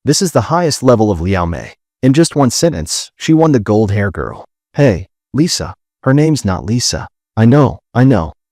This is the highest level of Liao Mei. In just one sentence, she won the gold hair girl. Hey, Lisa. Her name's not Lisa. I know.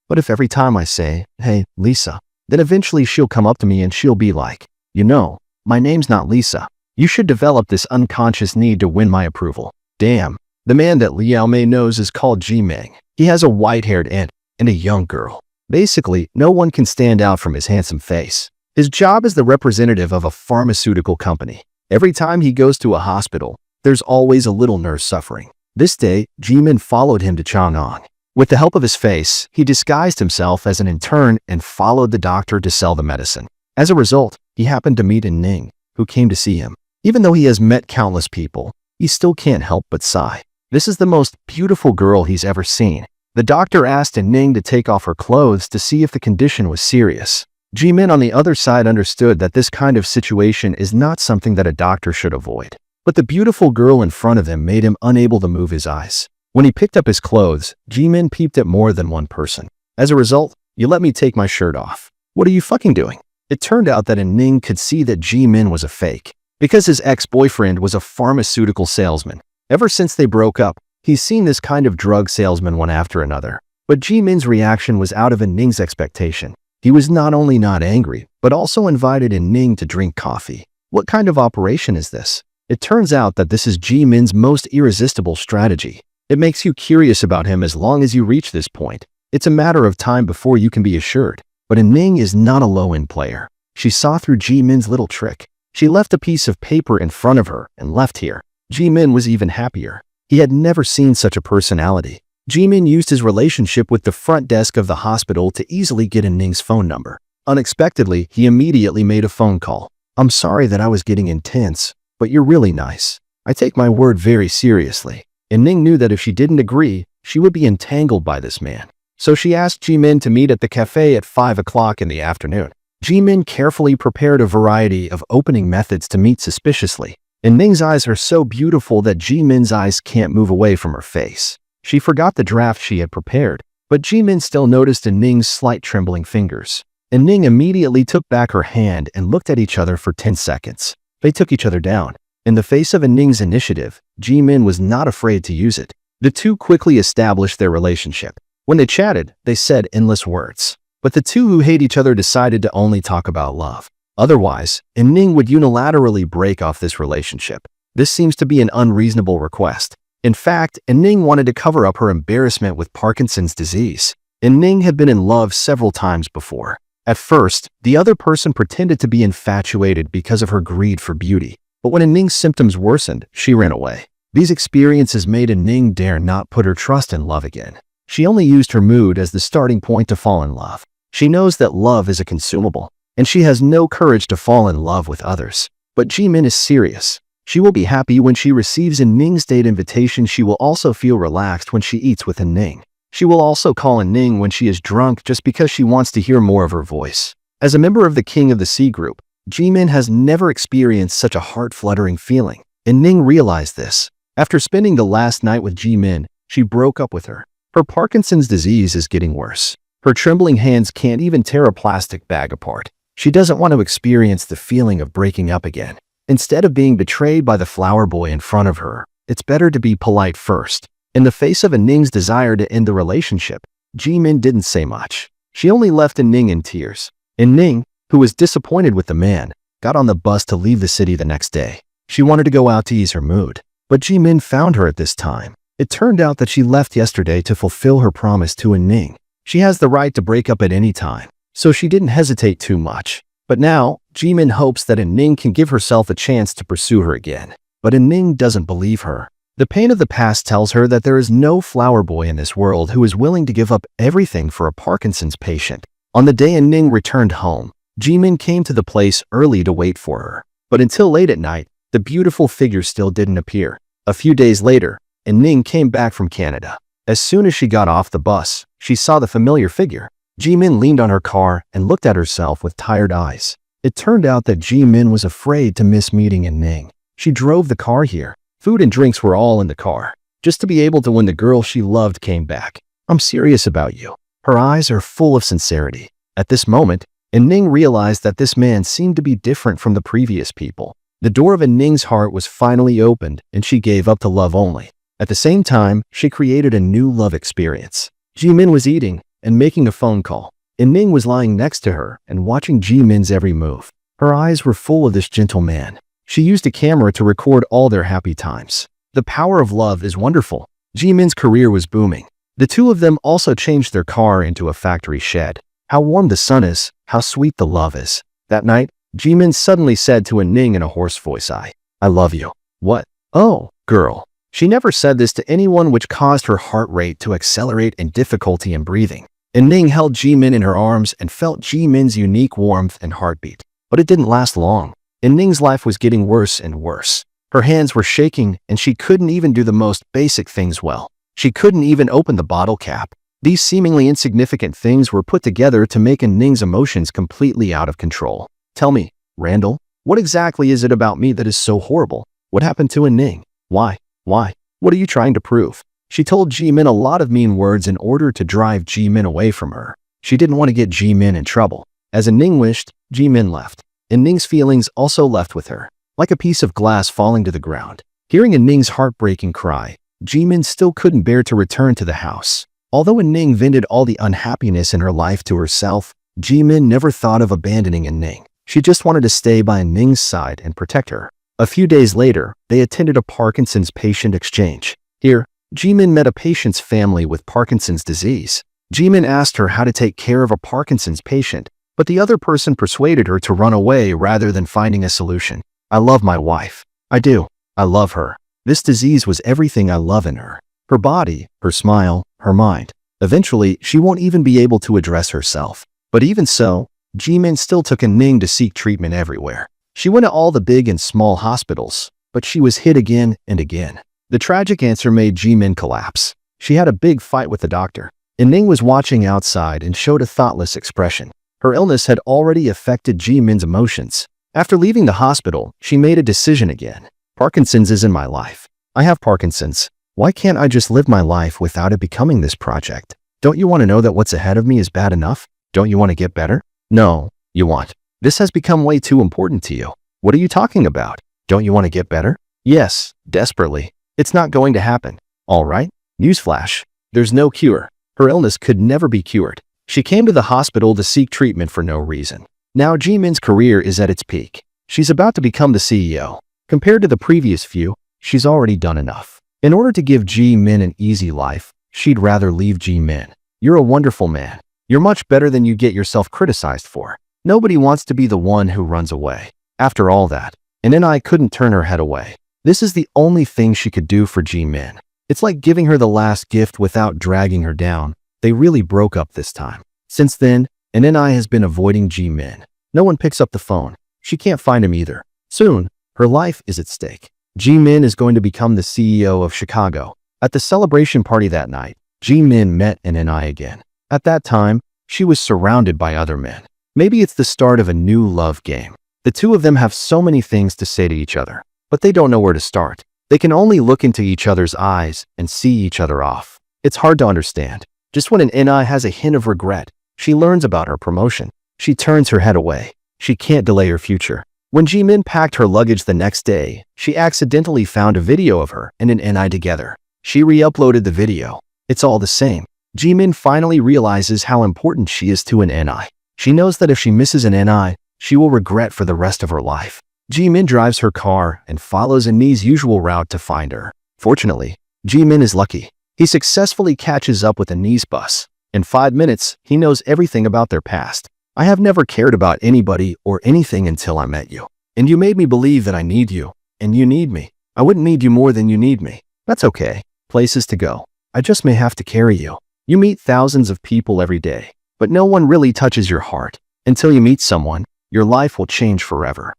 But if every time I say, hey, Lisa, then eventually she'll come up to me and she'll be like, you know, my name's not Lisa. You should develop this unconscious need to win my approval. Damn. The man that Liao Mei knows is called Jiming. He has a white-haired aunt and a young girl. Basically, no one can stand out from his handsome face. His job is the representative of a pharmaceutical company. Every time he goes to a hospital, there's always a little nurse suffering. This day, Jimin followed him to Chang'an. With the help of his face, he disguised himself as an intern and followed the doctor to sell the medicine. As a result, he happened to meet An Ning, who came to see him. Even though he has met countless people, he still can't help but sigh. This is the most beautiful girl he's ever seen. The doctor asked An Ning to take off her clothes to see if the condition was serious. Jimin on the other side understood that this kind of situation is not something that a doctor should avoid. But the beautiful girl in front of him made him unable to move his eyes. When he picked up his clothes, Jimin peeped at more than one person. As a result, you let me take my shirt off. What are you fucking doing? It turned out that An Ning could see that Jimin was a fake, because his ex-boyfriend was a pharmaceutical salesman. Ever since they broke up, he's seen this kind of drug salesman one after another. But Jimin's reaction was out of An Ning's expectation. He was not only not angry, but also invited An Ning to drink coffee. What kind of operation is this? It turns out that this is Jimin's most irresistible strategy. It makes you curious about him as long as you reach this point. It's a matter of time before you can be assured. But An Ning is not a low-end player. She saw through Jimin's little trick. She left a piece of paper in front of her and left here. Jimin was even happier. He had never seen such a personality. Jimin used his relationship with the front desk of the hospital to easily get An Ning's phone number. Unexpectedly, he immediately made a phone call. I'm sorry that I was getting intense, but you're really nice. I take my word very seriously. An Ning knew that if she didn't agree, she would be entangled by this man. So she asked Jimin to meet at the cafe at 5 o'clock in the afternoon. Jimin carefully prepared a variety of opening methods to meet suspiciously. An Ning's eyes are so beautiful that Jimin's eyes can't move away from her face. She forgot the draft she had prepared, but Jimin still noticed An Ning's slight trembling fingers. An Ning immediately took back her hand and looked at each other for 10 seconds. They took each other down. In the face of An Ning's initiative, Jimin was not afraid to use it. The two quickly established their relationship. When they chatted, they said endless words. But the two who hate each other decided to only talk about love. Otherwise, An Ning would unilaterally break off this relationship. This seems to be an unreasonable request. In fact, An Ning wanted to cover up her embarrassment with Parkinson's disease. An Ning had been in love several times before. At first, the other person pretended to be infatuated because of her greed for beauty. But when An Ning's symptoms worsened, she ran away. These experiences made An Ning dare not put her trust in love again. She only used her mood as the starting point to fall in love. She knows that love is a consumable, and she has no courage to fall in love with others. But Jimin is serious. She will be happy when she receives An Ning's date invitation. She will also feel relaxed when she eats with An Ning. She will also call An Ning when she is drunk just because she wants to hear more of her voice. As a member of the King of the Sea group, Jimin has never experienced such a heart-fluttering feeling. An Ning realized this. After spending the last night with Jimin, she broke up with her. Her Parkinson's disease is getting worse. Her trembling hands can't even tear a plastic bag apart. She doesn't want to experience the feeling of breaking up again. Instead of being betrayed by the flower boy in front of her, it's better to be polite first. In the face of An Ning's desire to end the relationship, Jimin didn't say much. She only left An Ning in tears. An Ning, who was disappointed with the man, got on the bus to leave the city the next day. She wanted to go out to ease her mood, but Jimin found her at this time. It turned out that she left yesterday to fulfill her promise to An Ning. She has the right to break up at any time, so she didn't hesitate too much. But now, Jimin hopes that An Ning can give herself a chance to pursue her again. But An Ning doesn't believe her. The pain of the past tells her that there is no flower boy in this world who is willing to give up everything for a Parkinson's patient. On the day An Ning returned home, Jimin came to the place early to wait for her. But until late at night, the beautiful figure still didn't appear. A few days later, An Ning came back from Canada. As soon as she got off the bus, she saw the familiar figure. Jimin leaned on her car and looked at herself with tired eyes. It turned out that Jimin was afraid to miss meeting An Ning. She drove the car here. Food and drinks were all in the car, just to be able to when the girl she loved came back. I'm serious about you. Her eyes are full of sincerity. At this moment, An Ning realized that this man seemed to be different from the previous people. The door of An Ning's heart was finally opened, and she gave up to love only. At the same time, she created a new love experience. Jimin was eating and making a phone call. An Ning was lying next to her and watching Jimin's every move. Her eyes were full of this gentle man. She used a camera to record all their happy times. The power of love is wonderful. Jimin's career was booming. The two of them also changed their car into a factory shed. How warm the sun is, how sweet the love is. That night, Jimin suddenly said to An Ning in a hoarse voice, I love you. What? Oh, girl. She never said this to anyone, which caused her heart rate to accelerate and difficulty in breathing. An Ning held Jimin in her arms and felt Jimin's unique warmth and heartbeat. But it didn't last long. An Ning's life was getting worse and worse. Her hands were shaking, and she couldn't even do the most basic things well. She couldn't even open the bottle cap. These seemingly insignificant things were put together to make An Ning's emotions completely out of control. Tell me, Randall, what exactly is it about me that is so horrible? What happened to An Ning? Why? What are you trying to prove? She told Jimin a lot of mean words in order to drive Jimin away from her. She didn't want to get Jimin in trouble. As An Ning wished, Jimin left. An Ning's feelings also left with her, like a piece of glass falling to the ground. Hearing An Ning's heartbreaking cry, Jimin still couldn't bear to return to the house. Although An Ning vented all the unhappiness in her life to herself, Jimin never thought of abandoning An Ning. She just wanted to stay by An Ning's side and protect her. A few days later, they attended a Parkinson's patient exchange. Here, Jimin met a patient's family with Parkinson's disease. Jimin asked her how to take care of a Parkinson's patient, but the other person persuaded her to run away rather than finding a solution. I love my wife. I do. I love her. This disease was everything I love in her. Her body, her smile, her mind. Eventually, she won't even be able to address herself. But even so, Jimin still took An Ning to seek treatment everywhere. She went to all the big and small hospitals, but she was hit again and again. The tragic answer made Jimin collapse. She had a big fight with the doctor. An Ning was watching outside and showed a thoughtless expression. Her illness had already affected Jimin's emotions. After leaving the hospital, she made a decision again. Parkinson's is in my life. I have Parkinson's. Why can't I just live my life without it becoming this project? Don't you want to know that what's ahead of me is bad enough? Don't you want to get better? No, you want. This has become way too important to you. What are you talking about? Don't you want to get better? Yes, desperately. It's not going to happen. All right? Newsflash. There's no cure. Her illness could never be cured. She came to the hospital to seek treatment for no reason. Now Jimin's career is at its peak. She's about to become the CEO. Compared to the previous few, she's already done enough. In order to give Jimin an easy life, she'd rather leave Jimin. You're a wonderful man. You're much better than you get yourself criticized for. Nobody wants to be the one who runs away. After all that, An Ning couldn't turn her head away. This is the only thing she could do for Jimin. It's like giving her the last gift without dragging her down. They really broke up this time. Since then, An Ning has been avoiding Jimin. No one picks up the phone. She can't find him either. Soon, her life is at stake. Jimin is going to become the CEO of Chicago. At the celebration party that night, Jimin met An Ning again. At that time, she was surrounded by other men. Maybe it's the start of a new love game. The two of them have so many things to say to each other, but they don't know where to start. They can only look into each other's eyes and see each other off. It's hard to understand. Just when An Ning has a hint of regret, she learns about her promotion. She turns her head away. She can't delay her future. When Jimin packed her luggage the next day, she accidentally found a video of her and An Ning together. She re-uploaded the video. It's all the same. Jimin finally realizes how important she is to An Ning. She knows that if she misses An Ning, she will regret for the rest of her life. Jimin drives her car and follows An Ning's usual route to find her. Fortunately, Jimin is lucky. He successfully catches up with An Ning's bus. In 5 minutes, he knows everything about their past. I have never cared about anybody or anything until I met you. And you made me believe that I need you, and you need me. I wouldn't need you more than you need me. That's okay. Places to go. I just may have to carry you. You meet thousands of people every day, but no one really touches your heart. Until you meet someone, your life will change forever.